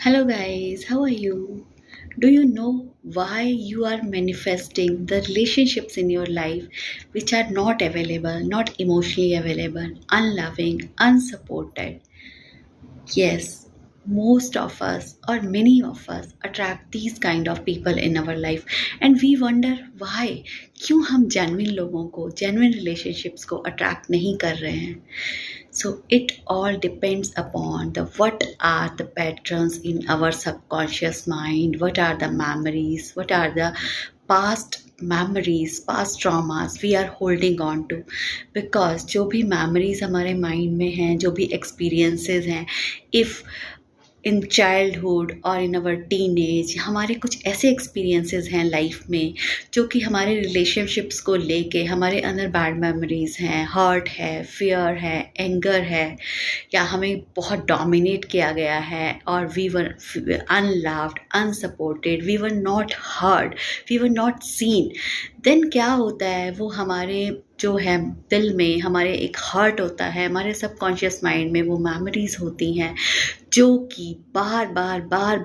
Hello, guys, how are you? Do you know why you are manifesting the relationships in your life which are not available, not emotionally available, unloving, unsupported? Yes, most of us or many of us attract these kind of people in our life and we wonder why क्यों हम genuine लोगों को genuine relationships को attract नहीं कर रहे हैं. So it all depends upon the what are the patterns in our subconscious mind, what are the memories, what are the past memories, past traumas we are holding on to. Because जो भी memories हमारे mind में हैं, जो भी experiences हैं, if in childhood और इन अवर teenage हमारे कुछ ऐसे एक्सपीरियंसेस हैं लाइफ में जो कि हमारे रिलेशनशिप्स को लेके हमारे अंदर बैड मेमोरीज हैं, हर्ट है, फियर है, एंगर है, या हमें बहुत डोमिनेट किया गया है और we were unloved, unsupported, we were not heard, we were not seen. Then क्या होता है, वो हमारे जो है दिल में हमारे एक हर्ट होता है, हमारे सबकॉन्शियस माइंड में वो मेमोरीज होती हैं जो कि बार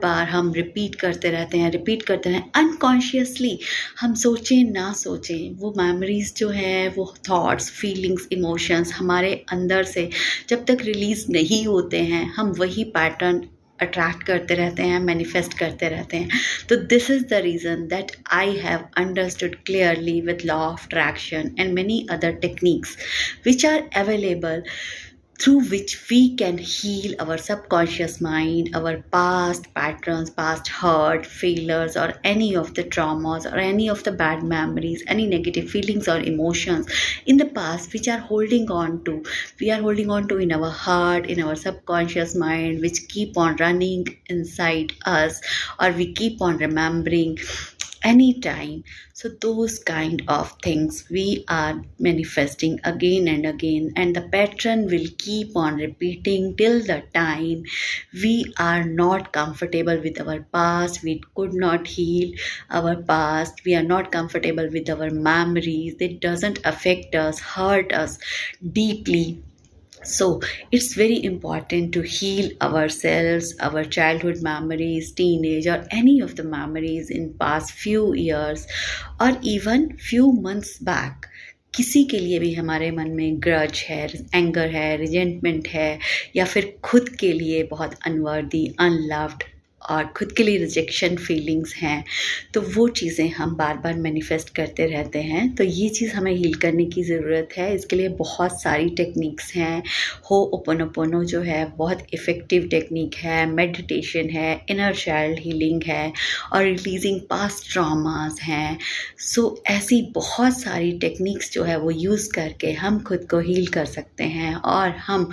बार हम रिपीट करते रहते हैं अनकॉन्शियसली. हम सोचें ना सोचें वो मेमोरीज जो है, वो थॉट्स, फीलिंग्स, इमोशंस हमारे अंदर से जब तक रिलीज नहीं होते हैं हम वही पैटर्न अट्रैक्ट करते रहते हैं, मैनिफेस्ट करते रहते हैं. तो this is the reason that I have understood clearly with law of attraction and many other techniques which are available through which we can heal our subconscious mind, our past patterns, past hurt, failures, or any of the traumas, or any of the bad memories, any negative feelings or emotions in the past which are holding on to. We are holding on to in our heart, in our subconscious mind, which keep on running inside us, or we keep on remembering anytime. So those kind of things we are manifesting again and again, and the pattern will keep on repeating till the time we are not comfortable with our past, we could not heal our past, we are not comfortable with our memories, it doesn't affect us, hurt us deeply. So it's very important to heal ourselves, our childhood memories, teenage, or any of the memories in past few years or even few months back. किसी के लिए भी हमारे मन में grudge है, anger है, resentment है, या फिर खुद के लिए बहुत अनवर्दी, अनलव्ड और खुद के लिए रिजेक्शन फीलिंग्स हैं, तो वो चीज़ें हम बार बार मैनिफेस्ट करते रहते हैं. तो ये चीज़ हमें हील करने की ज़रूरत है. इसके लिए बहुत सारी टेक्निक्स हैं. होओपोनोपोनो जो है बहुत इफ़ेक्टिव टेक्निक है, मेडिटेशन है, इनर चाइल्ड हीलिंग है, और रिलीजिंग पास्ट ट्रॉमास हैं. सो ऐसी बहुत सारी टेक्निक्स जो है वो यूज़ करके हम खुद को हील कर सकते हैं और हम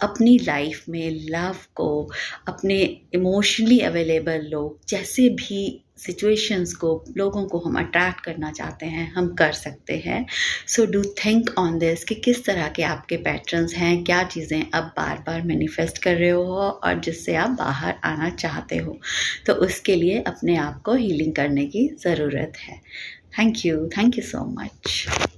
अपनी लाइफ में लव को, अपने इमोशनली अवेलेबल लोग, जैसे भी सिचुएशंस को, लोगों को हम अट्रैक्ट करना चाहते हैं, हम कर सकते हैं. So do think on this कि किस तरह के आपके पैटर्न्स हैं, क्या चीज़ें आप बार बार मैनिफेस्ट कर रहे हो और जिससे आप बाहर आना चाहते हो. तो उसके लिए अपने आप को हीलिंग करने की ज़रूरत है. Thank you so much.